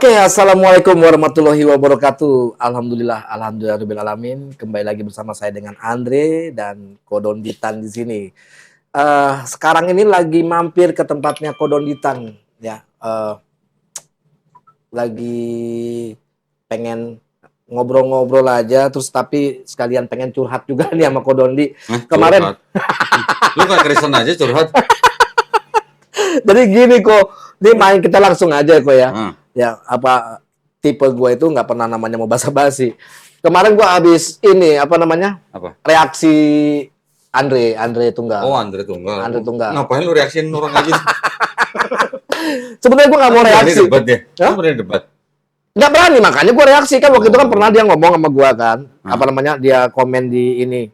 Oke, assalamualaikum warahmatullahi wabarakatuh. Alhamdulillah alamin. Kembali lagi bersama saya dengan Andre dan Kodonditan di sini. Sekarang ini lagi mampir ke tempatnya Kodonditan, ya. Lagi pengen ngobrol-ngobrol aja, terus tapi sekalian pengen curhat juga nih sama Kodondi. Kemarin, Lu gak Kristen aja curhat? jadi gini kok, ini main kita langsung aja kok ya. Ya apa tipe gue itu nggak pernah namanya mau basa-basi. Kemarin gue habis ini apa namanya? Apa? Reaksi Andre Tunggal. Oh, Andre Tunggal. Andre Tunggal. Ngapain lu reaksiin orang aja? Sebenarnya gue nggak mau reaksi. Berani debat dia. Hah? Berani debat. Nggak berani, makanya gue reaksi kan waktu itu kan pernah dia ngomong sama gue kan. Apa namanya? Dia komen di ini.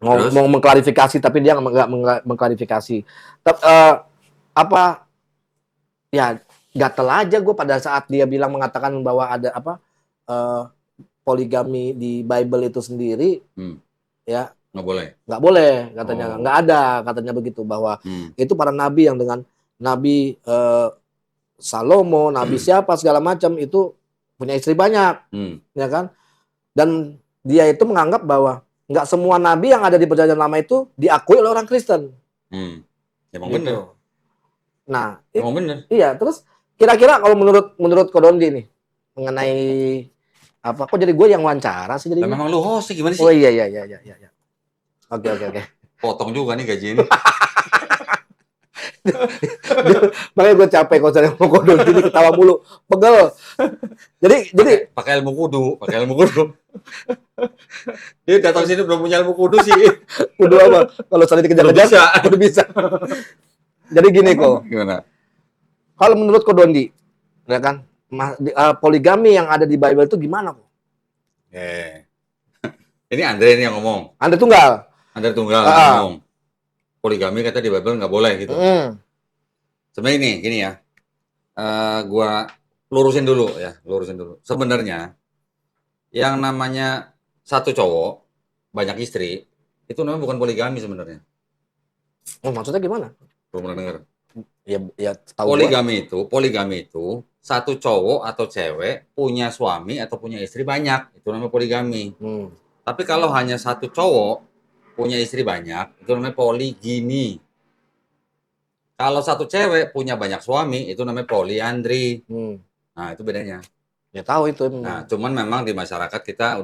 Mau mengklarifikasi tapi dia nggak mengklarifikasi. Apa ya gatel aja gue pada saat dia mengatakan bahwa ada apa poligami di Bible itu sendiri, ya nggak boleh katanya, nggak ada katanya begitu, bahwa itu para nabi yang dengan nabi Salomo, nabi siapa segala macam itu punya istri banyak, ya kan? Dan dia itu menganggap bahwa nggak semua nabi yang ada di Perjanjian Lama itu diakui oleh orang Kristen. Emang gitu. Bener. Nah, emang bener. Iya, terus kira-kira kalau menurut Kodondi nih mengenai apa? Kok jadi gue yang wawancara sih jadinya? Memang lu host sih, gimana sih? Oh iya. Oke. Potong juga nih gaji ini. Makanya gue capek kalau saya mau Kodondi ini ketawa mulu, pegel. Jadi pakai ilmu kudu. Dia datang sini belum punya ilmu kudu sih. Kudu apa? Kalau saling dikejar-kejar, kudu bisa. Jadi gini kok. Gimana? Kalau menurut Kodondi, ya kan, poligami yang ada di Bible itu gimana kok? Ini Andre ini yang ngomong. Andre Tunggal ngomong. Poligami kata di Bible nggak boleh gitu. Sebenarnya ini, gini ya. Gua lurusin dulu. Sebenarnya yang namanya satu cowok banyak istri itu namanya bukan poligami sebenarnya. Oh, maksudnya gimana? Belum pernah dengar. Ya tahu. Poligami itu satu cowok atau cewek punya suami atau punya istri banyak, itu namanya poligami. Tapi kalau hanya satu cowok punya istri banyak, itu namanya poligini. Kalau satu cewek punya banyak suami, itu namanya poliandri. Nah, itu bedanya. Ya tahu itu. Nah, cuman memang di masyarakat kita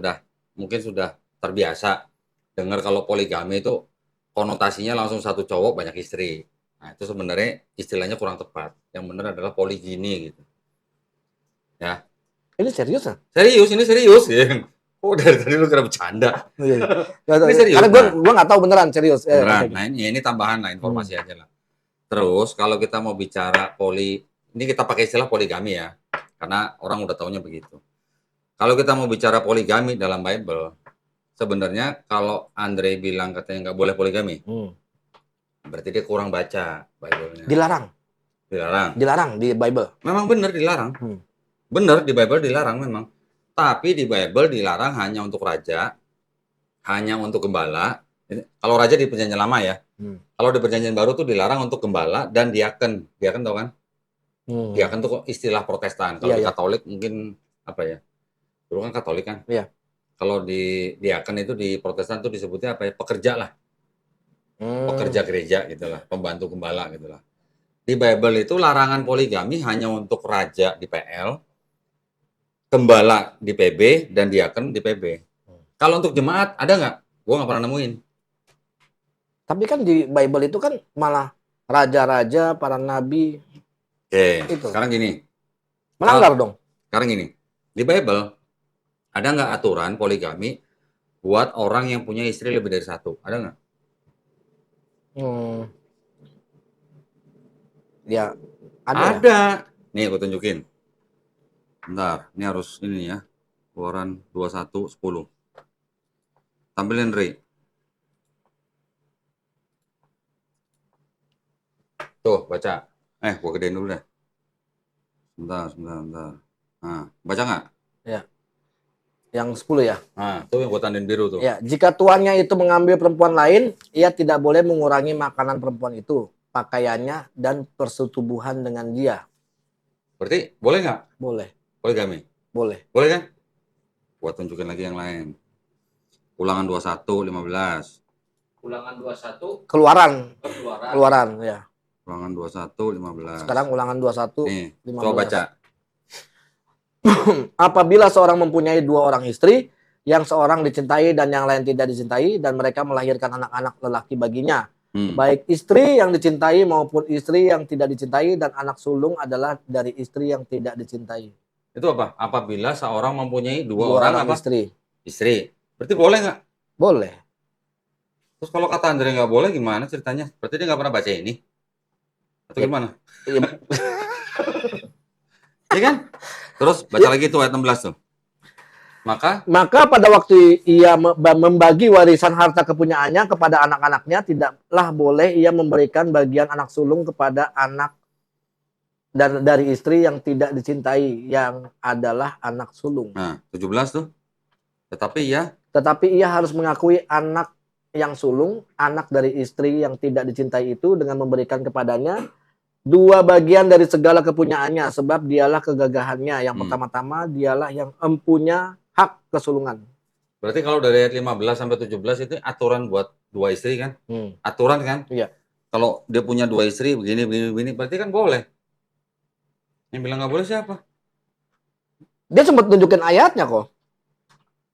mungkin sudah terbiasa dengar kalau poligami itu konotasinya langsung satu cowok banyak istri. Nah, itu sebenarnya istilahnya kurang tepat. Yang benar adalah poligini gitu. Ya. Ini serius ah? Ini serius. Ya. Oh, dari tadi lu kira bercanda. Ini serius. Karena gue nggak tahu beneran serius. Beneran. Nah, ini tambahan lah, informasi aja lah. Terus kalau kita mau bicara ini kita pakai istilah poligami ya. Karena orang udah taunya begitu. Kalau kita mau bicara poligami dalam Bible, sebenarnya kalau Andre bilang katanya nggak boleh poligami, berarti dia kurang baca Bible-nya. Dilarang di Bible. Memang benar dilarang. Benar, di Bible dilarang memang. Tapi di Bible dilarang hanya untuk raja, hanya untuk gembala. Kalau raja di Perjanjian Lama ya. Kalau di Perjanjian Baru tuh dilarang untuk gembala dan diaken. Diaken tau kan? Diaken tuh istilah Protestan. Kalau di Katolik mungkin apa ya? Dulu kan Katolik kan? Iya. Kalau di diaken itu di Protestan tuh disebutnya apa ya? Pekerja lah. Pekerja gereja gitulah, pembantu gembala gitulah. Di Bible itu larangan poligami hanya untuk raja di PL, gembala di PB, dan diaken di PB. Kalau untuk jemaat ada nggak? Gue nggak pernah nemuin. Tapi kan di Bible itu kan malah raja-raja, para nabi. Itu. Sekarang gini. Melanggar dong. Sekarang gini. Di Bible ada nggak aturan poligami buat orang yang punya istri lebih dari satu? Ada nggak? Ya, ada. Nih, aku tunjukin. Bentar, ini harus ini ya. Keluaran 21:10. Tampilin, Ri. Tuh, baca. Gua gedein dulu deh. Bentar. Nah, baca nggak? Ya. Yang 10 ya? Nah, tuh yang gua tandain biru tuh. Ya, jika tuannya itu mengambil perempuan lain, ia tidak boleh mengurangi makanan perempuan itu, pakaiannya, dan persetubuhan dengan dia. Berarti boleh nggak? Boleh. Poligami. Boleh. Boleh kan? Buat tunjukin lagi yang lain. Ulangan 21:15. Ulangan 21 keluaran ya. Ulangan 21:15. Sekarang ulangan 21 nih 15. coba baca. Apabila seorang mempunyai 2 orang istri, yang seorang dicintai dan yang lain tidak dicintai, dan mereka melahirkan anak-anak lelaki baginya, baik istri yang dicintai maupun istri yang tidak dicintai, dan anak sulung adalah dari istri yang tidak dicintai. Itu apa? Apabila seorang mempunyai 2 orang apa? Istri. Berarti boleh nggak? Boleh. Terus kalau kata Andre nggak boleh gimana ceritanya? Berarti dia nggak pernah baca ini? Atau gimana? Iya kan? Terus baca lagi tuh ayat 16 tuh. Maka pada waktu ia membagi warisan harta kepunyaannya kepada anak-anaknya, tidaklah boleh ia memberikan bagian anak sulung kepada anak dan dari istri yang tidak dicintai, yang adalah anak sulung. Nah, 17 tuh. Tetapi ia harus mengakui anak yang sulung, anak dari istri yang tidak dicintai itu, dengan memberikan kepadanya 2 bagian dari segala kepunyaannya, sebab dialah kegagahannya. Yang pertama-tama dialah yang empunya hak kesulungan. Berarti kalau dari ayat 15 sampai 17 itu aturan buat 2 istri kan? Aturan kan? Iya. Kalau dia punya 2 istri begini, berarti kan boleh. Yang bilang nggak boleh siapa? Dia sempat tunjukin ayatnya kok.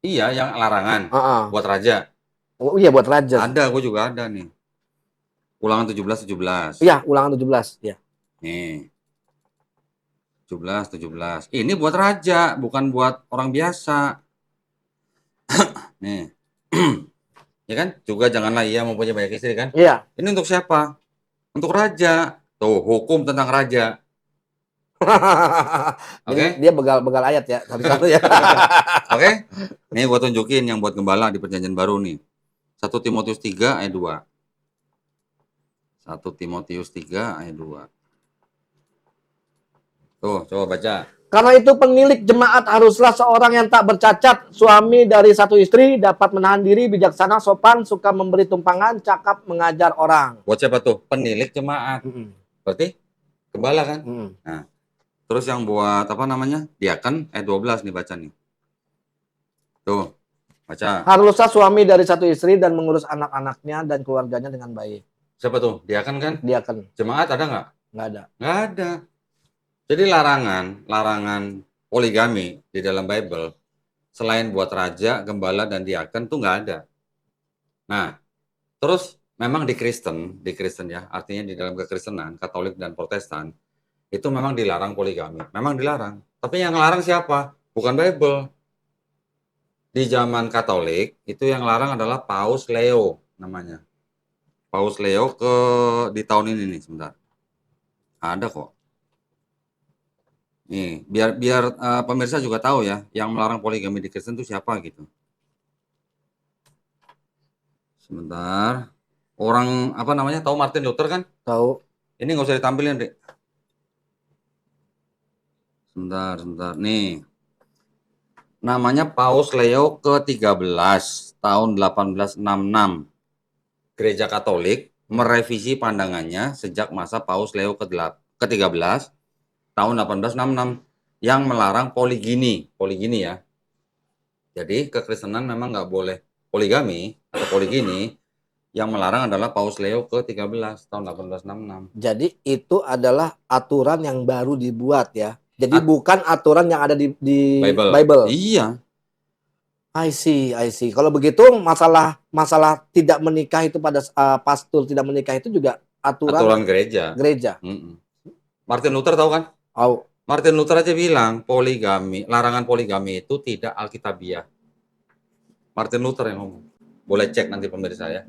Iya, yang larangan. Buat raja. Oh iya, buat raja. Ada, gue juga ada nih. Ulangan 17. Iya, ulangan 17. Ya. Nih. 17. Ini buat raja, bukan buat orang biasa. Nih. Ya kan? Juga janganlah ia mempunyai banyak istri kan? Iya. Ini untuk siapa? Untuk raja. Tuh, hukum tentang raja. Oke. Dia begal ayat ya. Satu-satu ya. Oke. Nih gua tunjukin yang buat gembala di Perjanjian Baru nih. 1 Timotius 3 ayat 2. 1 Timotius 3 ayat 2. Tuh, coba baca. Karena itu pemilik jemaat haruslah seorang yang tak bercacat, suami dari 1 istri, dapat menahan diri, bijaksana, sopan, suka memberi tumpangan, cakap mengajar orang. Buat siapa tuh? Penilik jemaat. Berarti gembala kan? Nah, terus yang buat apa namanya? Diaken ayat 12 nih baca nih. Tuh, baca. Haruslah suami dari 1 istri dan mengurus anak-anaknya dan keluarganya dengan baik. Siapa tuh? Diaken kan? Diaken. Jemaat ada nggak? Nggak ada. Nggak ada. Jadi larangan poligami di dalam Bible selain buat raja, gembala, dan diaken tuh nggak ada. Nah, terus memang di Kristen ya, artinya di dalam kekristenan, Katolik dan Protestan, itu memang dilarang poligami. Memang dilarang. Tapi yang larang siapa? Bukan Bible. Di zaman Katolik, itu yang larang adalah Paus Leo namanya. Paus Leo di tahun ini nih, sebentar. Ada kok. Nih, biar pemirsa juga tahu ya, yang melarang poligami di Kristen itu siapa gitu. Sebentar. Orang apa namanya? Tahu Martin Luther kan? Tahu. Ini nggak usah ditampilin, Dek. Sebentar. Nih. Namanya Paus Leo ke-13 tahun 1866. Gereja Katolik merevisi pandangannya sejak masa Paus Leo ke-13 tahun 1866 yang melarang poligini ya. Jadi kekristenan memang nggak boleh poligami atau poligini, yang melarang adalah Paus Leo ke-13 tahun 1866. Jadi itu adalah aturan yang baru dibuat ya. Jadi bukan aturan yang ada di Bible. Iya. I see. Kalau begitu masalah tidak menikah itu pada pastor tidak menikah itu juga aturan gereja. Martin Luther tahu kan? Martin Luther aja bilang larangan poligami itu tidak alkitabiah. Martin Luther yang ngomong. Boleh cek nanti pemirsa ya.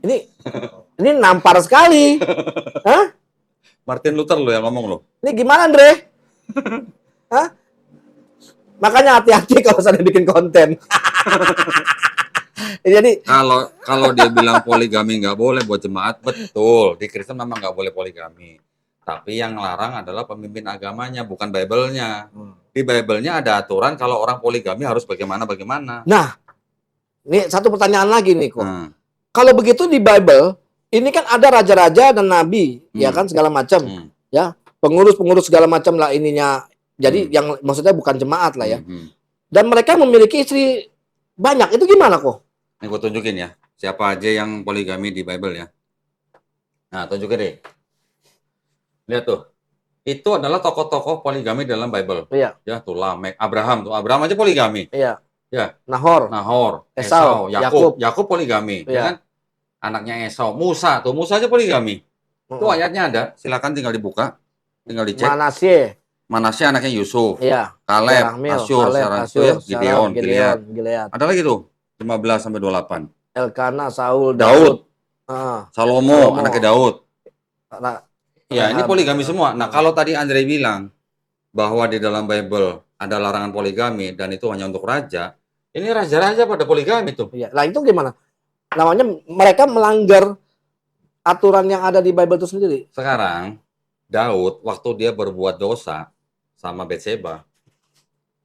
Ini nampar sekali. Hah? Martin Luther lo yang ngomong lo. Ini gimana, Andre? Hah? Makanya hati-hati kalau saya bikin konten. Jadi kalau dia bilang poligami nggak boleh buat jemaat, betul. Di Kristen memang nggak boleh poligami. Tapi yang larang adalah pemimpin agamanya, bukan Bible-nya. Di Bible-nya ada aturan kalau orang poligami harus bagaimana. Nah, ini satu pertanyaan lagi nih kok. Kalau begitu di Bible, ini kan ada raja-raja dan nabi, ya kan segala macam, ya pengurus segala macam lah ininya Jadi yang maksudnya bukan jemaat lah ya. Dan mereka memiliki istri banyak. Itu gimana kok? Ini gue tunjukin ya. Siapa aja yang poligami di Bible ya. Nah, tunjukin deh. Lihat tuh. Itu adalah tokoh-tokoh poligami dalam Bible. Iya. Ya, tuh Lamek, Abraham tuh. Abraham aja poligami. Iya. Ya. Nahor, Esau, Yakub poligami, ya kan? Anaknya Esau, Musa aja poligami. Itu ayatnya ada, silakan tinggal dibuka, tinggal dicek. Manasye anaknya Yusuf, Kaleb, Asyur, Gideon, Gilead. Ada lagi tuh, 15 sampai 28. Elkana, Saul, Daud. Salomo, anaknya Daud. Ya, ini poligami semua. Nah, kalau tadi Andre bilang bahwa di dalam Bible ada larangan poligami dan itu hanya untuk raja, ini raja-raja pada poligami tuh. Iya. Nah, itu gimana? Namanya mereka melanggar aturan yang ada di Bible itu sendiri. Sekarang Daud waktu dia berbuat dosa sama Batseba,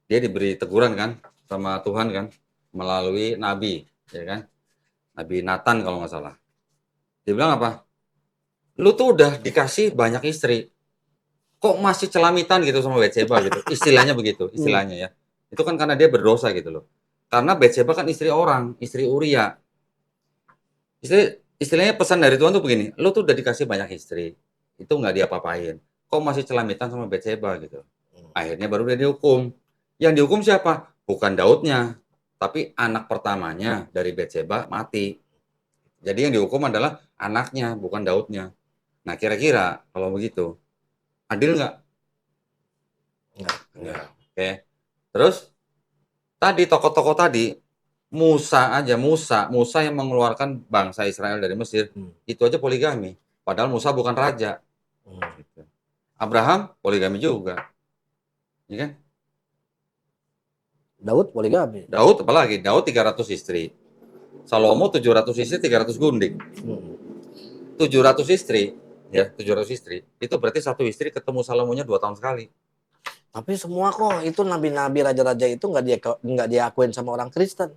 dia diberi teguran kan sama Tuhan kan melalui nabi, ya kan? Nabi Nathan kalau nggak salah. Dia bilang apa? Lu tuh udah dikasih banyak istri, kok masih celamitan gitu sama Batseba gitu. Istilahnya begitu, istilahnya ya. Itu kan karena dia berdosa gitu loh. Karena Batseba kan istri orang, istri Uria. Istilahnya pesan dari Tuhan tuh begini, lu tuh udah dikasih banyak istri, itu nggak diapa-apain, kok masih celamitan sama Batseba gitu. Akhirnya baru dia dihukum. Yang dihukum siapa? Bukan Daudnya, tapi anak pertamanya dari Batseba mati. Jadi yang dihukum adalah anaknya, bukan Daudnya. Nah, kira-kira kalau begitu, adil nggak? Enggak. Oke. Terus, tadi tokoh-tokoh tadi, Musa yang mengeluarkan bangsa Israel dari Mesir, itu aja poligami. Padahal Musa bukan raja. Abraham poligami juga. Ya kan? Daud poligami. Daud apalagi? Daud 300 istri. Salomo 700 istri, 300 gundik. 700 istri, ya 700 istri. Itu berarti satu istri ketemu Salomonya 2 tahun sekali. Tapi semua kok itu nabi-nabi raja-raja itu nggak diakuin sama orang Kristen.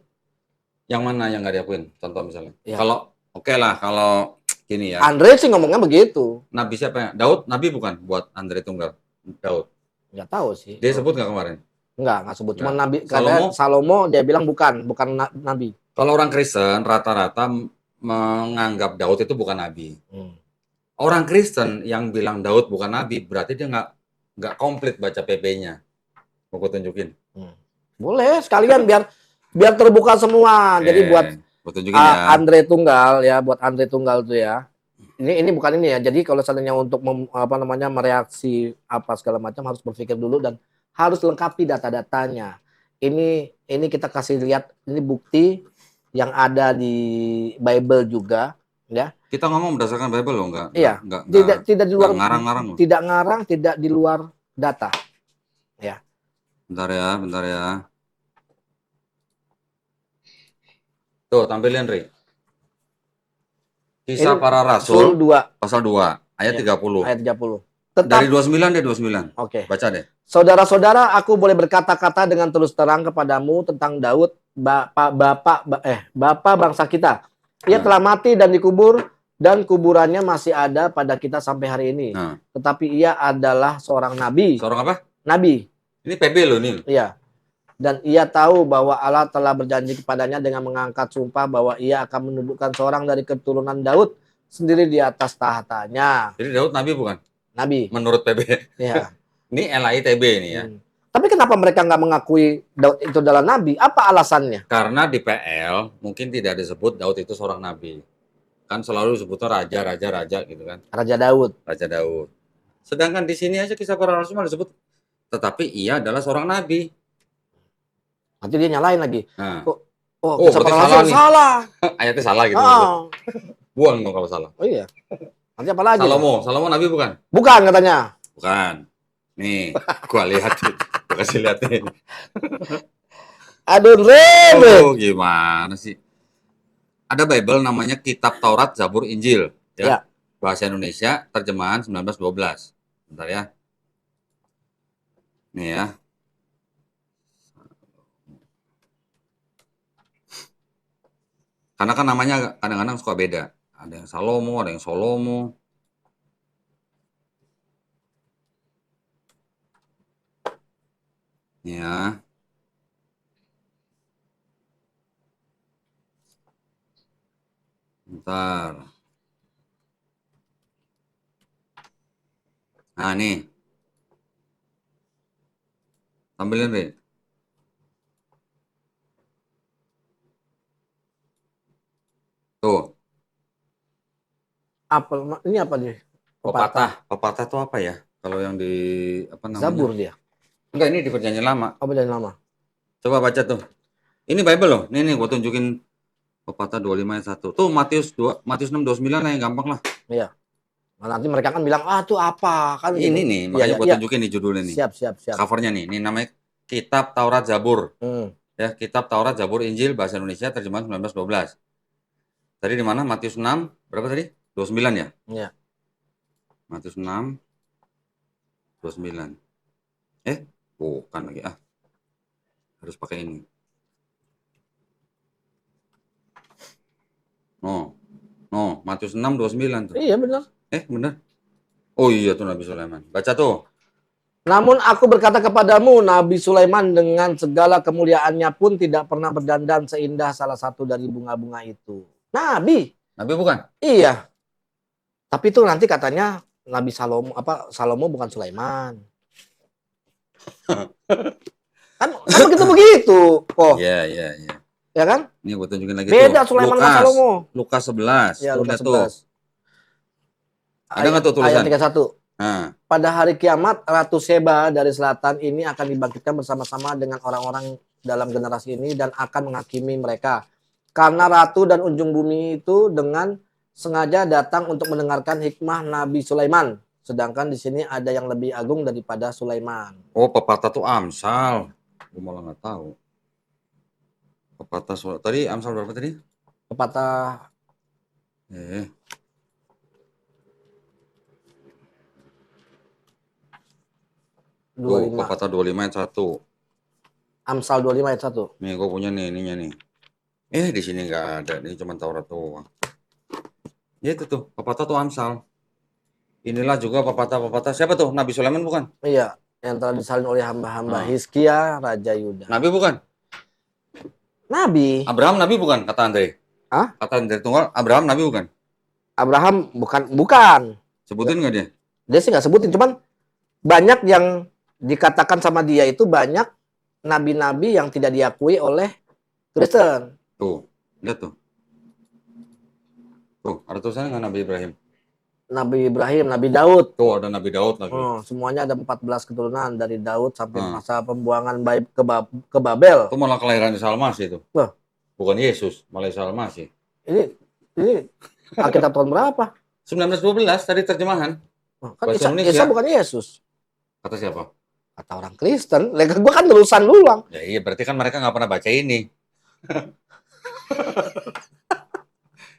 Yang mana yang nggak diakuin? Contoh misalnya. Ya. Kalau oke lah, kalau gini ya. Andre sih ngomongnya begitu. Nabi siapa ya? Daud, nabi bukan buat Andre Tunggal. Daud. Nggak tahu sih. Dia sebut nggak kemarin? Nggak sebut. Cuma nabi. Karena Salomo dia bilang bukan nabi. Kalau orang Kristen rata-rata menganggap Daud itu bukan nabi. Orang Kristen yang bilang Daud bukan nabi berarti dia nggak komplit baca PP-nya. Mau gue tunjukin? Boleh sekalian biar terbuka semua. Jadi buat ya. Andre Tunggal ya, buat Andre Tunggal tuh ya. Ini bukan ini ya. Jadi kalau seandainya untuk mereaksi apa segala macam harus berpikir dulu dan harus lengkapi data-datanya. Ini kita kasih lihat ini bukti yang ada di Bible juga ya. Kita ngomong berdasarkan Bible loh, enggak? Iya. Tidak di luar ngarang-ngarang. Tidak ngarang, tidak di luar data. Ya. Bentar ya. Tuh, tampilin, Ri. Kisah Para Rasul 2. Pasal 2, ayat 30. Ayat 30. Dari 29 deh, 29. Oke. Baca deh. Saudara-saudara, aku boleh berkata-kata dengan terus terang kepadamu tentang Daud, bapak bangsa kita. Ia telah mati dan dikubur, dan kuburannya masih ada pada kita sampai hari ini. Tetapi ia adalah seorang nabi. Seorang apa? Nabi. Ini PB loh, Nil. Iya. Dan ia tahu bahwa Allah telah berjanji kepadanya dengan mengangkat sumpah bahwa ia akan menundukkan seorang dari keturunan Daud sendiri di atas tahtanya. Jadi Daud nabi bukan? Nabi. Menurut PB. Iya. Ini LAITB ini ya. Tapi kenapa mereka nggak mengakui Daud itu adalah nabi? Apa alasannya? Karena di PL mungkin tidak disebut Daud itu seorang nabi. Kan selalu disebutnya raja gitu kan. Raja Daud. Sedangkan di sini aja Kisah Para Rasul disebut tetapi ia adalah seorang nabi. Nanti dia nyalain lagi. Nah. Kisah Para Rasul salah. Ayatnya salah gitu. Buang dong kalau salah. Oh iya. Nanti apa lagi? Salomo nabi bukan? Bukan katanya. Bukan. Nih, gua lihat. Gua kasih lihat nih. Aduh, gimana sih? Ada Bible namanya Kitab Taurat, Zabur, Injil. Ya. Bahasa Indonesia, terjemahan 1912. Bentar ya. Nih ya. Karena kan namanya kadang-kadang suka beda. Ada yang Salomo, ada yang Solomo. Ya. Bentar. Nah, nih. Tampilin, Rin. Tuh. Ini apa nih? Pepatah tuh apa ya? Kalau yang di apa namanya? Zabur dia. Enggak, ini di Perjanjian Lama. Oh, Perjanjian Lama. Coba baca tuh. Ini Bible loh. Nih gua tunjukin pepatah 25 ayat 1. Tuh Matius 6:29 lah yang gampang lah. Iya. Nah, nanti mereka kan bilang, itu apa? Kan ini gitu. nih, makanya gua tunjukin nih judulnya nih. Siap. Covernya nih. Ini namanya Kitab Taurat Zabur. Ya, Kitab Taurat Zabur Injil bahasa Indonesia terjemahan 1912. Tadi di mana? Matius 6, berapa tadi? 29 ya? Iya. Matius 6 29. Bukan lagi harus pakai ini. Matius 6 29 tuh. Iya benar. Benar. Oh iya tuh Nabi Sulaiman. Baca tuh. Namun aku berkata kepadamu, Nabi Sulaiman dengan segala kemuliaannya pun tidak pernah berdandan seindah salah satu dari bunga-bunga itu. Nabi bukan? Iya. Tapi itu nanti katanya Nabi Salomo bukan Sulaiman. kan begitu. Oh. Iya. Ya kan? Ini gue tunjukin lagi. Beda tuh. Sulaiman sama Salomo. Lukas 11. Ya, Lukas 11. Tuh. Ada nggak tuh tulisan? Ayat 31. Pada hari kiamat, Ratu Seba dari selatan ini akan dibangkitkan bersama-sama dengan orang-orang dalam generasi ini dan akan menghakimi mereka. Karena ratu dan ujung bumi itu dengan sengaja datang untuk mendengarkan hikmah Nabi Sulaiman. Sedangkan di sini ada yang lebih agung daripada Sulaiman. Oh, pepatah tuh Amsal. Gue malah nggak tahu. Pepatah tadi Amsal berapa tadi? Pepatah. Pepatah 25 ayat 1. Amsal 25 ayat 1. Nih, gue punya nih ininya nih. Di sini nggak ada, ini cuma Taurat doang. Ya itu tuh, pepatah tuh Amsal. Inilah juga pepatah siapa tuh? Nabi Sulaiman bukan? Iya, yang telah disalin oleh hamba-hamba Hizkia, Raja Yuda. Nabi bukan? Nabi. Abraham Nabi bukan, kata Andre? Kata Andre Tunggal, Abraham Nabi bukan? Abraham bukan. Sebutin nggak dia? Dia sih nggak sebutin, cuman banyak yang dikatakan sama dia itu banyak nabi-nabi yang tidak diakui oleh Kristen. Tuh, lihat tuh. Tuh, ada tulisannya nggak Nabi Ibrahim? Nabi Ibrahim, Nabi Daud. Tuh, ada Nabi Daud lagi. Semuanya ada 14 keturunan dari Daud sampai masa pembuangan ke Babel. Itu malah kelahiran Isa Al-Masih itu. Bukan Yesus, malah Isa Al-Masih. Ini Alkitab tahun berapa? 1912 tadi terjemahan. Kan Isa bukan Yesus. Kata siapa? Kata orang Kristen. Gue kan terusan doang. Ya iya, berarti kan mereka nggak pernah baca ini.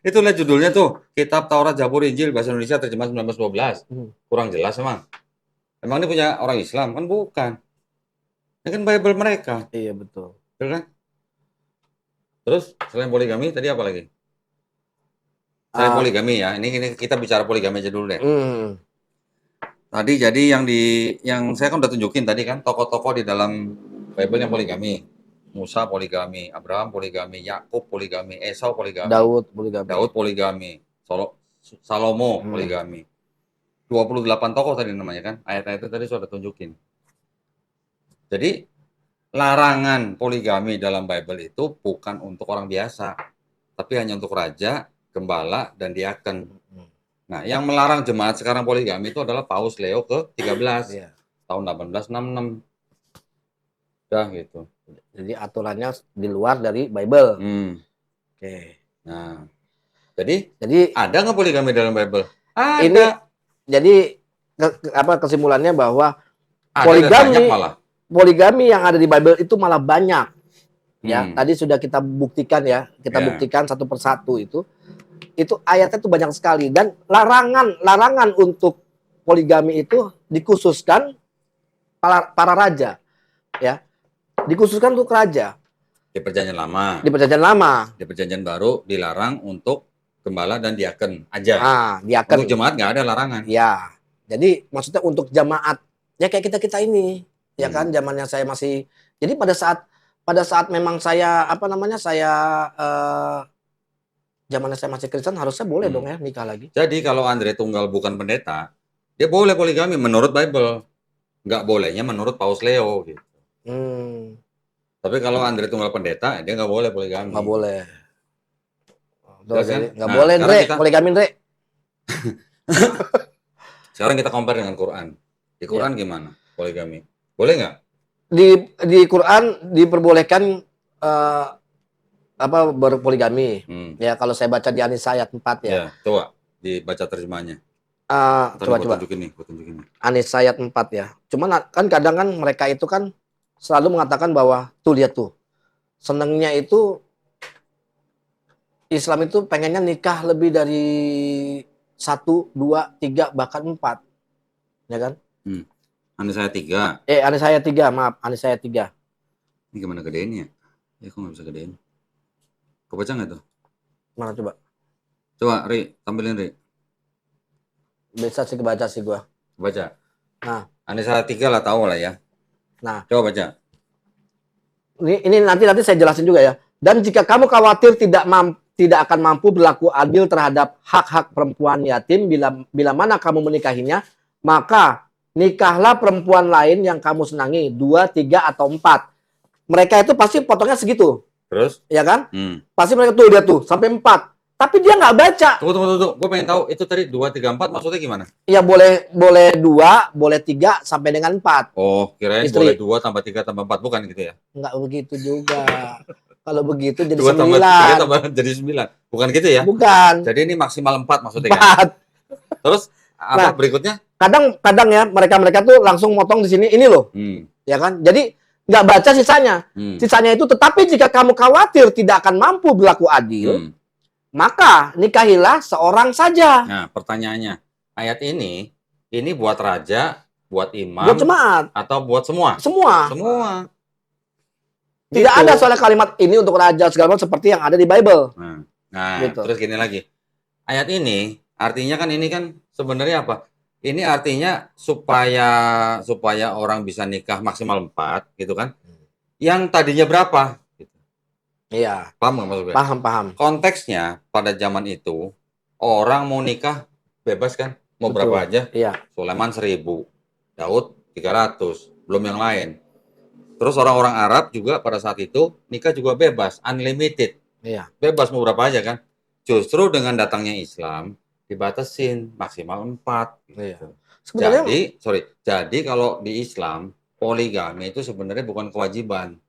Itu lihat judulnya tuh, Kitab Taurat Zabur Injil bahasa Indonesia terjemahan 1912. Kurang jelas emang. Emang ini punya orang Islam? Kan bukan. Ini kan Bible mereka. Iya betul. Betul kan? Terus selain poligami tadi apa lagi? Selain poligami ya. Ini kita bicara poligami aja dulu deh. Tadi jadi yang saya kan udah tunjukin tadi kan tokoh-tokoh di dalam Bible yang poligami. Musa poligami, Abraham poligami, Yakub poligami, Esau poligami, Daud poligami, Salomo poligami. 28 tokoh tadi namanya kan. Ayat-ayat itu tadi sudah tunjukin. Jadi larangan poligami dalam Bible itu bukan untuk orang biasa, tapi hanya untuk raja, gembala, dan diaken. Nah, yang melarang jemaat sekarang poligami itu adalah Paus Leo ke-13 tahun 1866. Udah gitu. Jadi aturannya di luar dari Bible. Oke. Nah, jadi ada nggak poligami dalam Bible? Ada. Ini jadi kesimpulannya bahwa poligami yang ada di Bible itu malah banyak. Ya, tadi sudah kita buktikan ya. Kita buktikan satu persatu itu ayatnya itu banyak sekali dan larangan untuk poligami itu dikhususkan para raja. Ya. Dikhususkan untuk raja. Di Perjanjian Lama. Di Perjanjian Lama. Di Perjanjian Baru dilarang untuk gembala dan diaken aja. Diaken. Untuk jemaat nggak ada larangan. Ya. Jadi maksudnya untuk jemaat ya kayak kita ini. Ya kan, zamannya saya masih. Jadi pada saat memang saya zamannya saya masih Kristen, harusnya boleh dong ya nikah lagi. Jadi kalau Andre Tunggal bukan pendeta, dia boleh poligami menurut Bible. Nggak bolehnya menurut Paus Leo gitu. Tapi kalau Andre Tunggal pendeta, dia nggak boleh poligami. Nggak boleh. Kan? Nggak boleh, Andre, poligami, Andre. Sekarang kita compare dengan Quran. Di Quran gimana poligami? Boleh nggak? Di Quran diperbolehkan berpoligami. Ya, kalau saya baca di An-Nisa ayat 4 ya. Ya, coba dibaca terjemahnya. Coba. Tunjukin nih. An-Nisa ayat 4 ya. Cuman kan kadang kan mereka itu kan selalu mengatakan bahwa lihat tuh. Senengnya itu Islam itu pengennya nikah lebih dari 1, 2, 3 bahkan 4. Ya kan? An-Nisa ayat 3. An-Nisa ayat 3, maaf, An-Nisa ayat 3. Ini gimana gedeinnya? Ya kok nggak bisa gedein? Kau baca nggak tuh? Mana coba? Coba, Ri, tampilin, Ri. Bisa sih kebaca sih gua. Baca. Nah, An-Nisa ayat 3 lah, tahu lah ya. Nah, coba baca. Ini nanti saya jelasin juga ya. Dan jika kamu khawatir tidak akan mampu berlaku adil terhadap hak-hak perempuan yatim bila mana kamu menikahinya, maka nikahlah perempuan lain yang kamu senangi, 2, 3 atau 4. Mereka itu pasti potongnya segitu. Terus? Ya kan? Pasti mereka tuh lihat tuh sampai 4. Tapi dia nggak baca. Tunggu. Gue pengen tahu itu tadi 2, 3, 4 maksudnya gimana? Ya boleh 2, boleh 3 sampai dengan 4. Oh, kirain boleh 2 tambah 3 tambah 4, bukan gitu ya? Nggak begitu juga. Kalau begitu jadi 2 tambah 3 tambah jadi 9. Bukan gitu ya? Bukan. Jadi ini maksimal 4 maksudnya kan? Terus apa berikutnya? Kadang ya mereka tuh langsung motong di sini ini loh. Ya kan? Jadi nggak baca sisanya. Sisanya itu, tetapi jika kamu khawatir tidak akan mampu berlaku adil, maka nikahilah seorang saja. Nah, pertanyaannya, ayat ini buat raja, buat imam, buat jemaat, atau buat semua? Semua. Tidak gitu. ada soalnya kalimat ini untuk raja segala macam seperti yang ada di Bible. Nah, gitu. Terus gini lagi. Ayat ini artinya kan ini kan sebenarnya apa? Ini artinya supaya orang bisa nikah maksimal 4 gitu kan. Yang tadinya berapa? Iya. Paham nggak maksudnya? Paham. Konteksnya pada zaman itu orang mau nikah bebas kan, mau Betul. berapa aja. Iya. Sulaiman 1000, Daud 300, belum yang lain. Terus orang-orang Arab juga pada saat itu nikah juga bebas, unlimited. Iya. Bebas mau berapa aja kan. Justru dengan datangnya Islam dibatasin maksimal 4. Gitu. Sebenarnya, jadi kalau di Islam poligami itu sebenarnya bukan kewajiban,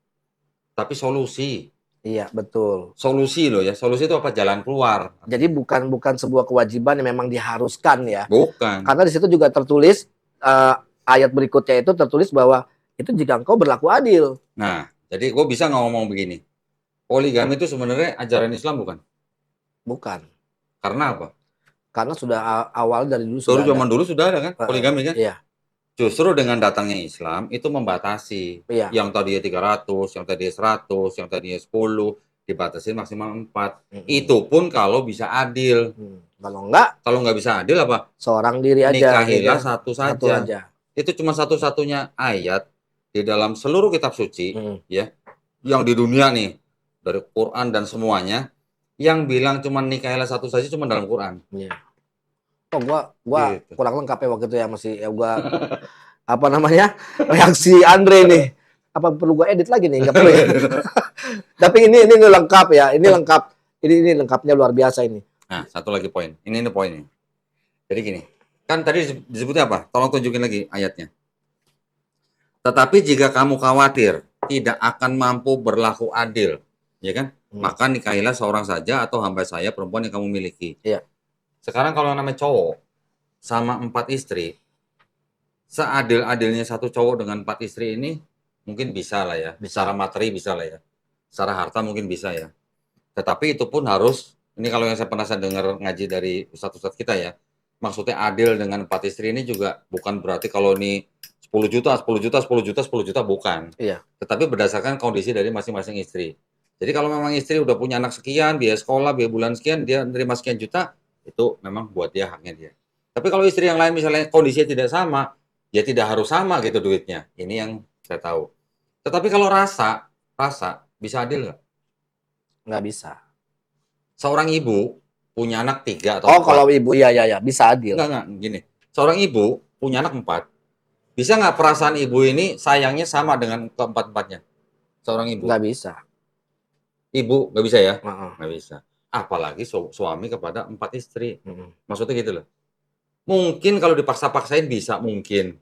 tapi solusi. Iya, betul. Solusi loh ya. Solusi itu apa? Jalan keluar. Jadi bukan sebuah kewajiban yang memang diharuskan ya. Bukan. Karena di situ juga tertulis ayat berikutnya itu tertulis bahwa itu jika engkau berlaku adil. Nah, jadi gue bisa ngomong begini. Poligami itu sebenarnya ajaran Islam bukan? Bukan. Karena apa? Karena sudah awal dari dulu sudah zaman dulu sudah ada kan poligami kan? Iya. Justru dengan datangnya Islam itu membatasi. Iya. Yang tadinya 300, yang tadinya 100, yang tadinya 10 dibatasi maksimal 4. Itu pun kalau bisa adil. Kalau nggak bisa adil apa? Seorang diri aja. Nikahilah satu saja. Itu cuma satu-satunya ayat di dalam seluruh kitab suci ya, yang di dunia nih, dari Quran dan semuanya, yang bilang cuma nikahilah satu saja cuma dalam Quran. Iya. Oh, gua gitu. Kurang lengkap ya waktu itu ya, masih ya gua apa namanya? Reaksi Andre nih. Apa perlu gua edit lagi nih? Enggak perlu ya. Tapi ini lengkap ya. Ini lengkap. Ini lengkapnya luar biasa ini. Nah, satu lagi poin. Ini poinnya. Jadi gini. Kan tadi disebutnya apa? Tolong tunjukin lagi ayatnya. Tetapi jika kamu khawatir tidak akan mampu berlaku adil, ya kan? Maka nikahilah seorang saja atau hamba saya perempuan yang kamu miliki. Iya. Sekarang kalau namanya cowok sama 4 istri, seadil-adilnya satu cowok dengan 4 istri ini mungkin bisa lah ya. Secara materi bisa lah ya. Secara harta mungkin bisa ya. Tetapi itu pun harus, ini kalau yang saya pernah dengar ngaji dari ustadz-ustadz kita ya, maksudnya adil dengan 4 istri ini juga bukan berarti kalau ini 10 juta, bukan. Iya. Tetapi berdasarkan kondisi dari masing-masing istri. Jadi kalau memang istri udah punya anak sekian, biaya sekolah, biaya bulan sekian, dia menerima sekian juta, itu memang buat dia, haknya dia. Tapi kalau istri yang lain misalnya kondisinya tidak sama, ya tidak harus sama gitu duitnya. Ini yang Saya tahu. Tetapi kalau rasa bisa adil nggak? Nggak bisa. Seorang ibu punya anak 3 atau 4. Kalau ibu, iya, bisa adil. Enggak, gini. Seorang ibu punya anak 4. Bisa nggak perasaan ibu ini sayangnya sama dengan keempat-empatnya? Seorang ibu. Nggak bisa. Ibu nggak bisa ya? Nggak bisa. Apalagi suami kepada 4 istri. Maksudnya gitu loh. Mungkin kalau dipaksa-paksain bisa, mungkin.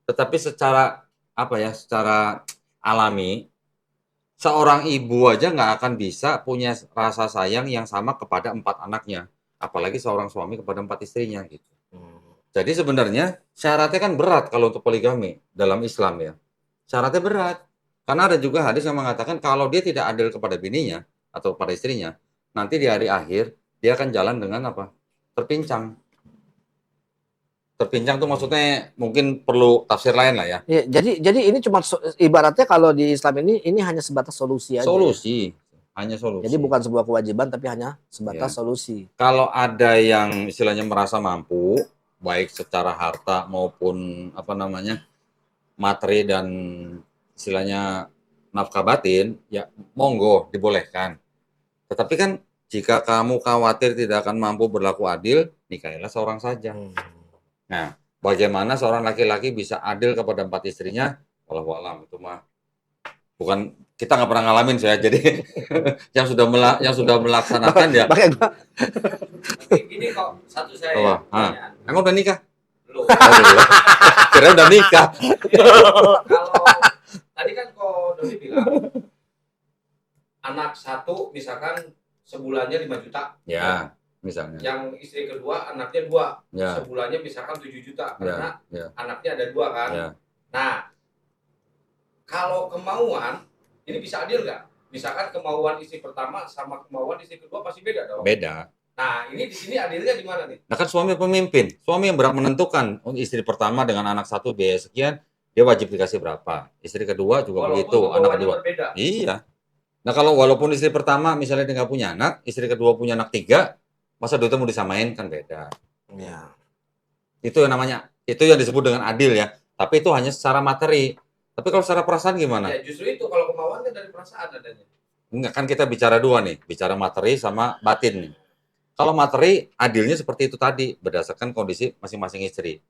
Tetapi secara secara alami, seorang ibu aja nggak akan bisa punya rasa sayang yang sama kepada 4 anaknya. Apalagi seorang suami kepada 4 istrinya gitu. Jadi sebenarnya syaratnya kan berat kalau untuk poligami dalam Islam ya. Syaratnya berat. Karena ada juga hadis yang mengatakan kalau dia tidak adil kepada bininya atau pada istrinya, nanti di hari akhir dia akan jalan dengan apa? Terpincang. Terpincang tuh maksudnya mungkin perlu tafsir lain lah ya. Ya, jadi ini cuma ibaratnya kalau di Islam ini hanya sebatas solusi aja. Solusi. Hanya solusi. Jadi bukan sebuah kewajiban tapi hanya sebatas solusi. Kalau ada yang istilahnya merasa mampu, baik secara harta maupun materi dan istilahnya nafkah batin, ya monggo dibolehkan. Tetapi kan jika kamu khawatir tidak akan mampu berlaku adil, nikahilah seorang saja. Nah, bagaimana seorang laki-laki bisa adil kepada 4 istrinya? Wallahu a'lam, itu mah bukan, kita nggak pernah ngalamin saya, jadi yang sudah melaksanakan ya. Ini kok satu saya. Emang udah nikah? Belum. Kira udah nikah. Kalau tadi kan kok Doni bilang anak satu misalkan sebulannya 5 juta. Ya, misalnya. Yang istri kedua anaknya 2. Ya. Sebulannya misalkan 7 juta karena ya. anaknya ada 2 kan. Ya. Nah, kalau kemauan ini bisa adil nggak? Misalkan kemauan istri pertama sama kemauan istri kedua pasti beda dong. Beda. Nah, ini di sini adilnya di mana nih? Nah kan suami pemimpin, suami yang berhak menentukan. Istri pertama dengan anak 1 biaya sekian, dia wajib dikasih berapa. Istri kedua juga Walaupun begitu, anak kedua. Berbeda. Iya. Nah kalau walaupun istri pertama misalnya dia nggak punya anak, istri kedua punya anak 3, masa duitnya mau disamain kan beda. Ya. Itu yang disebut dengan adil ya. Tapi itu hanya secara materi. Tapi kalau secara perasaan gimana? Ya justru itu kalau kemauannya dari perasaan adanya. Enggak, kan kita bicara 2 nih, bicara materi sama batin nih. Kalau materi, adilnya seperti itu tadi, berdasarkan kondisi masing-masing istri.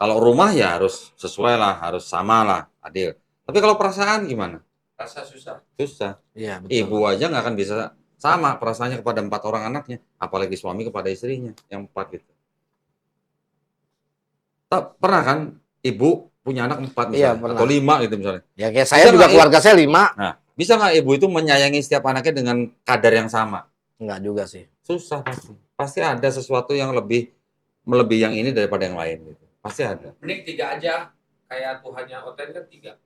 Kalau rumah ya harus sesuai lah, harus sama lah, adil. Tapi kalau perasaan gimana? Rasa susah. Susah. Iya, betul. Ibu aja nggak akan bisa sama perasaannya kepada 4 orang anaknya, apalagi suami kepada istrinya yang 4 gitu. Pernah kan ibu punya anak 4 misalnya, atau 5 gitu misalnya. Ya kayak saya juga keluarga saya 5. Nah, bisa nggak ibu itu menyayangi setiap anaknya dengan kadar yang sama? Enggak juga sih. Susah pasti. Pasti ada sesuatu yang melebihi yang ini daripada yang lain gitu. Pasti ada. Mending 3 aja. Kayak Tuhannya Oten kan 3.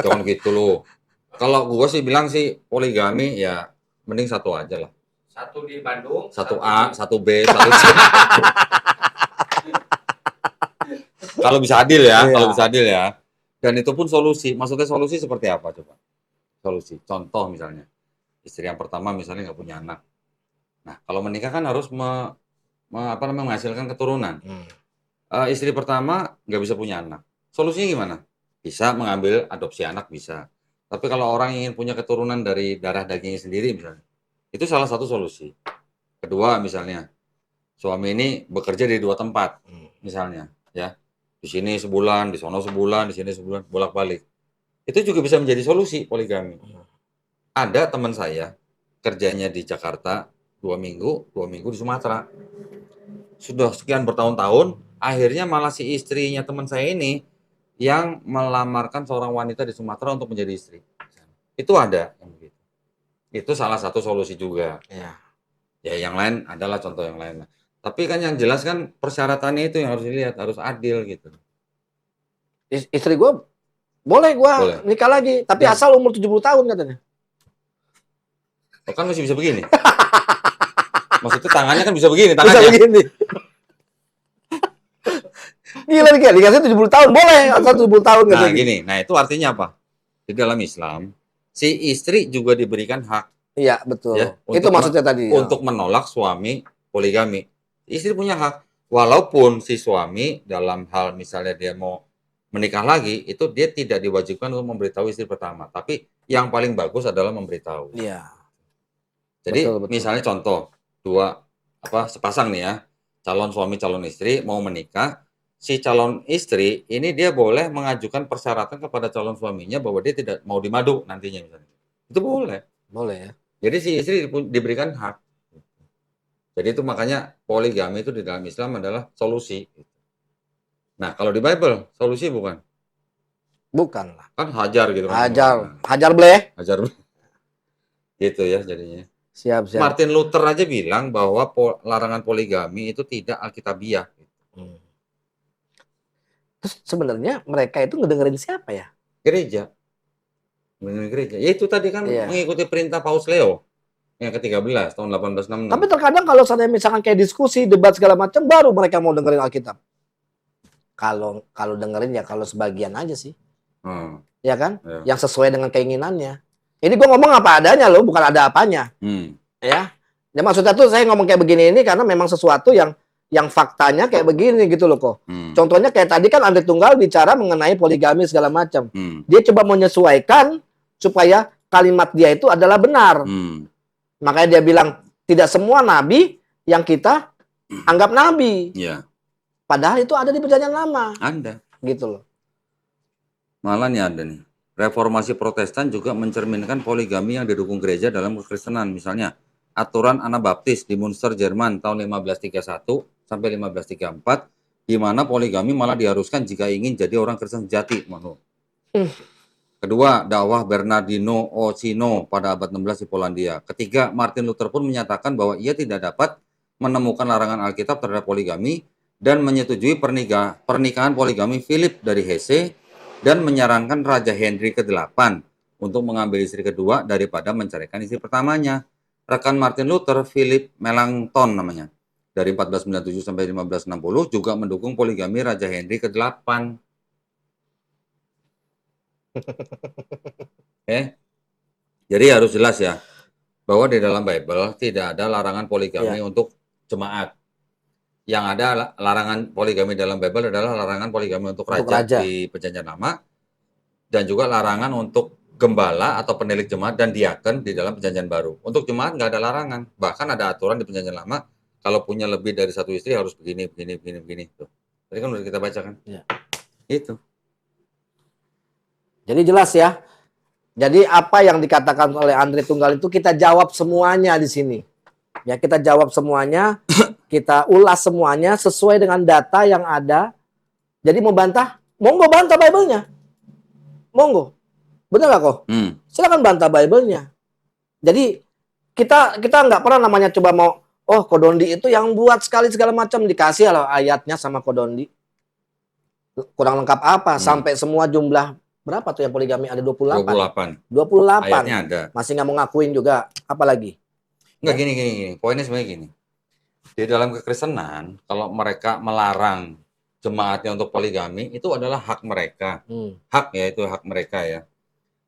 Jangan gitu loh. Kalau gue sih bilang sih poligami ya mending 1 aja lah. 1 di Bandung. 1 A, 1 B, 1 C. Kalau bisa adil ya, kalau bisa adil ya. Dan itu pun solusi. Maksudnya solusi seperti apa coba? Solusi. Contoh misalnya. Istri yang pertama misalnya nggak punya anak. Nah, kalau menikah kan harus menghasilkan keturunan. Istri pertama nggak bisa punya anak. Solusinya gimana? Bisa mengambil adopsi anak, bisa. Tapi kalau orang ingin punya keturunan dari darah dagingnya sendiri misalnya, itu salah satu solusi. Kedua misalnya, suami ini bekerja di 2 tempat, misalnya, ya. Di sini sebulan, di sono sebulan, di sini sebulan, bolak-balik. Itu juga bisa menjadi solusi poligami. Ada teman saya kerjanya di Jakarta 2 minggu di Sumatera. Sudah sekian bertahun-tahun, akhirnya malah si istrinya teman saya ini yang melamarkan seorang wanita di Sumatera untuk menjadi istri. Itu ada yang begitu. Itu salah satu solusi juga. Ya yang lain adalah contoh yang lain. Tapi kan yang jelas kan persyaratannya itu yang harus dilihat, harus adil gitu. Istri gue boleh nikah lagi, tapi asal umur 70 tahun katanya. Kan masih bisa begini. Maksudnya tangannya kan bisa begini, tangannya. Bisa begini. Gila nih, dikasih 70 tahun boleh, asal 70 tahun katanya. Nah, gini. Nah, itu artinya apa? Di dalam Islam, si istri juga diberikan hak. Iya, betul. Ya, itu maksudnya tadi. Untuk menolak suami poligami. Istri punya hak. Walaupun si suami dalam hal misalnya dia mau menikah lagi, itu dia tidak diwajibkan untuk memberitahu istri pertama. Tapi yang paling bagus adalah memberitahu. Iya. Jadi Betul. misalnya contoh, sepasang nih ya, calon suami calon istri mau menikah, si calon istri ini dia boleh mengajukan persyaratan kepada calon suaminya bahwa dia tidak mau dimadu nantinya misalnya. Itu boleh. Boleh ya. Jadi si istri diberikan hak. Jadi itu makanya poligami itu di dalam Islam adalah solusi. Nah, kalau di Bible solusi bukan? Bukan lah. Kan hajar gitu kan. Hajar bleh. Hajar bleh. Gitu ya jadinya. Siap. Martin Luther aja bilang bahwa larangan poligami itu tidak alkitabiah. Terus sebenarnya mereka itu ngedengerin siapa ya? Gereja. Mendengar gereja. Ya itu tadi kan mengikuti perintah Paus Leo yang ke-13 tahun 1866. Tapi terkadang kalau saya misalkan kayak diskusi, debat segala macam, baru mereka mau dengerin Alkitab. Kalau dengerin ya kalau sebagian aja sih. Ya kan? Ya. Yang sesuai dengan keinginannya. Ini gue ngomong apa adanya loh, bukan ada apanya. Ya. Ya maksudnya tuh saya ngomong kayak begini ini karena memang sesuatu yang faktanya kayak begini gitu loh kok. Contohnya kayak tadi kan Andre Tunggal bicara mengenai poligami segala macam. Dia coba menyesuaikan supaya kalimat dia itu adalah benar. Makanya dia bilang tidak semua nabi yang kita anggap nabi. Ya. Padahal itu ada di Perjanjian Lama. Ada. Gitu loh. Malah nih ada nih. Reformasi Protestan juga mencerminkan poligami yang didukung gereja dalam kekristenan. Misalnya, aturan Anabaptis di Munster, Jerman tahun 1531 sampai 1534, di mana poligami malah diharuskan jika ingin jadi orang Kristen sejati. Kedua, dakwah Bernardino Ocino pada abad 16 di Polandia. Ketiga, Martin Luther pun menyatakan bahwa ia tidak dapat menemukan larangan Alkitab terhadap poligami dan menyetujui pernikahan poligami Philip dari Hesse dan menyarankan Raja Henry ke-8 untuk mengambil istri kedua daripada menceraikan istri pertamanya. Rekan Martin Luther, Philip Melanchthon namanya, dari 1497 sampai 1560 juga mendukung poligami Raja Henry ke-8. Jadi harus jelas ya, bahwa di dalam Bible tidak ada larangan poligami untuk jemaat. Yang ada larangan poligami dalam Bible adalah larangan poligami untuk raja di Perjanjian Lama, dan juga larangan untuk gembala atau penilik jemaat dan diaken di dalam Perjanjian Baru. Untuk jemaat nggak ada larangan, bahkan ada aturan di Perjanjian Lama kalau punya lebih dari satu istri harus begini. Tuh. Tadi kan udah kita baca kan? Ya. Itu. Jadi jelas ya. Jadi apa yang dikatakan oleh Andre Tunggal itu kita jawab semuanya di sini. Ya, kita jawab semuanya, kita ulas semuanya sesuai dengan data yang ada. Jadi mau bantah, monggo bantah Bible-nya. Monggo. Benar gak kok? Silakan bantah Bible-nya. Jadi kita nggak pernah namanya coba mau, Kodondi itu yang buat sekali segala macam, dikasih lah ayatnya sama Kodondi. Kurang lengkap apa? Sampai semua jumlah berapa tuh yang poligami ada 28. 28. Ayatnya ada. Masih nggak mau ngakuin juga. Apalagi? Enggak, gini. Poinnya sebenarnya gini. Di dalam kekristenan, kalau mereka melarang jemaatnya untuk poligami, itu adalah hak mereka. Hak ya, itu hak mereka ya.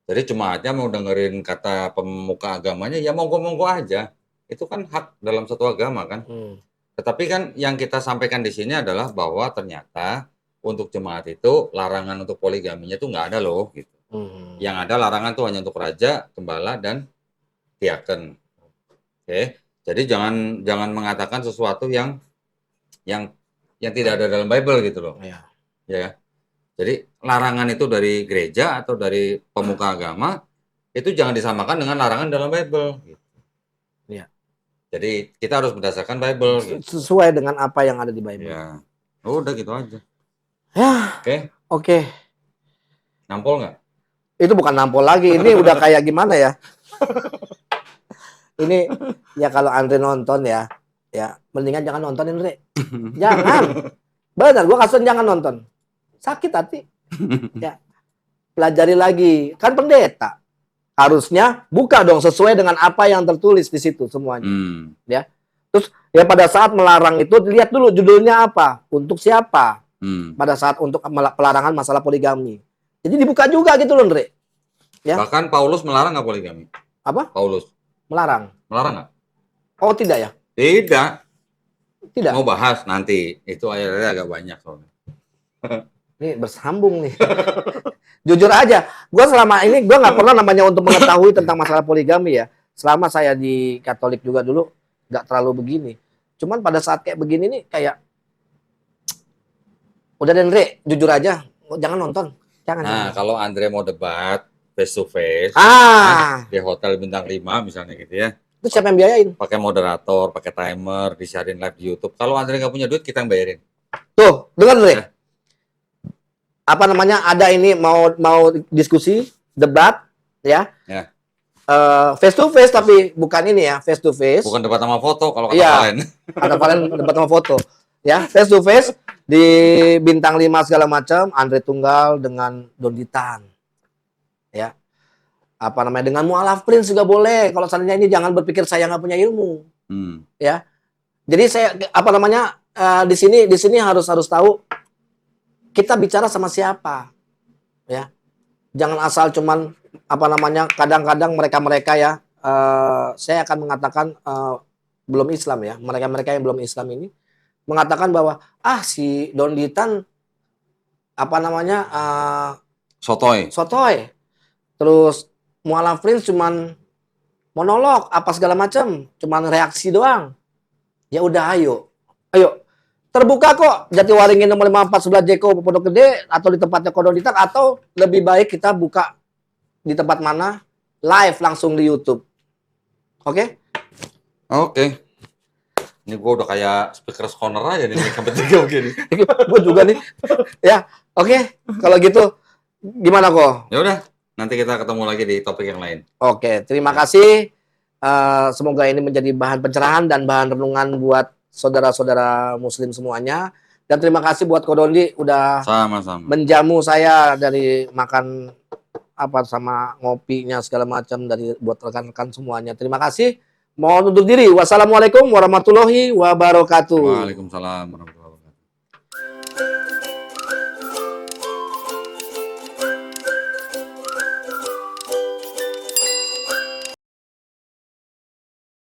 Jadi jemaatnya mau dengerin kata pemuka agamanya, ya monggo-monggo aja. Itu kan hak dalam satu agama kan. Tetapi kan yang kita sampaikan di sini adalah bahwa ternyata untuk jemaat itu larangan untuk poligaminya itu nggak ada loh. Gitu. Yang ada larangan tuh hanya untuk raja, gembala, dan diaken. Oke, jadi jangan mengatakan sesuatu yang tidak ada dalam Bible gitu loh. Ya. Jadi larangan itu dari gereja atau dari pemuka agama itu jangan disamakan dengan larangan dalam Bible. Gitu. Ya. Jadi kita harus berdasarkan Bible. Gitu. Sesuai dengan apa yang ada di Bible. Ya. Udah gitu aja. Ya. Oke. Nampol nggak? Itu bukan nampol lagi. Ini udah kayak gimana ya? Ini ya kalau Andre nonton ya mendingan jangan nonton Andre. Jangan. Benar, gua kasihan jangan nonton. Sakit hati. Ya. Pelajari lagi. Kan pendeta. Harusnya buka dong sesuai dengan apa yang tertulis di situ semuanya. Ya. Terus ya pada saat melarang itu lihat dulu judulnya apa, untuk siapa. Pada saat untuk pelarangan masalah poligami. Jadi dibuka juga gitu loh, Andre. Ya. Bahkan Paulus melarang nggak poligami? Apa? Paulus. Melarang. Melarang nggak? Oh, tidak ya? Tidak. Tidak. Mau bahas nanti. Itu ayatnya agak banyak soalnya. Ini bersambung nih. Jujur aja, gue selama ini gue nggak pernah namanya untuk mengetahui tentang masalah poligami ya. Selama saya di Katolik juga dulu nggak terlalu begini. Cuman pada saat kayak begini nih kayak udah Andre, jujur aja, jangan nonton. Jangan. Nah, kalau Andre mau debat face to face di hotel bintang 5 misalnya gitu ya. Itu siapa yang biayain? Pakai moderator, pakai timer, disiarin live di YouTube. Kalau Andre nggak punya duit, kita yang bayarin. Tuh, dengar Andre. Apa namanya, ada ini mau diskusi, debat, ya. Face to face tapi bukan ini ya, face to face. Bukan debat sama foto kalau kata Valen. Kata Valen debat sama foto. Ya, face to face di bintang 5 segala macam, Andre Tunggal dengan Donditan. Ya. Apa namanya, dengan Mu'alaf Prince juga boleh. Kalau seandainya ini jangan berpikir saya nggak punya ilmu. Ya. Jadi saya apa namanya, di sini harus tahu kita bicara sama siapa, ya. Jangan asal cuman apa namanya, kadang-kadang mereka ya, saya akan mengatakan belum Islam ya, mereka yang belum Islam ini mengatakan bahwa si Donditan apa namanya sotoy, terus Mu'alaf Prince cuman monolog apa segala macam, cuman reaksi doang. Ya udah, ayo. Terbuka kok Jatiwaringin nomor 54 sebelah Jeko Pondok Gede atau di tempatnya Donditan, atau lebih baik kita buka di tempat mana, live langsung di YouTube. Oke? Ini gue udah kayak speaker corner aja nih, sampai 3 begini. Gue juga nih. Ya, oke. Kalau gitu gimana kok? Ya udah, nanti kita ketemu lagi di topik yang lain. Oke, terima kasih. Semoga ini menjadi bahan pencerahan dan bahan renungan buat saudara-saudara muslim semuanya. Dan terima kasih buat Ko Dondi udah sama-sama menjamu saya dari makan apa sama ngopinya segala macam, dari buat rekan-rekan semuanya. Terima kasih. Mohon undur diri. Wassalamualaikum warahmatullahi wabarakatuh. Waalaikumsalam warahmatullahi wabarakatuh.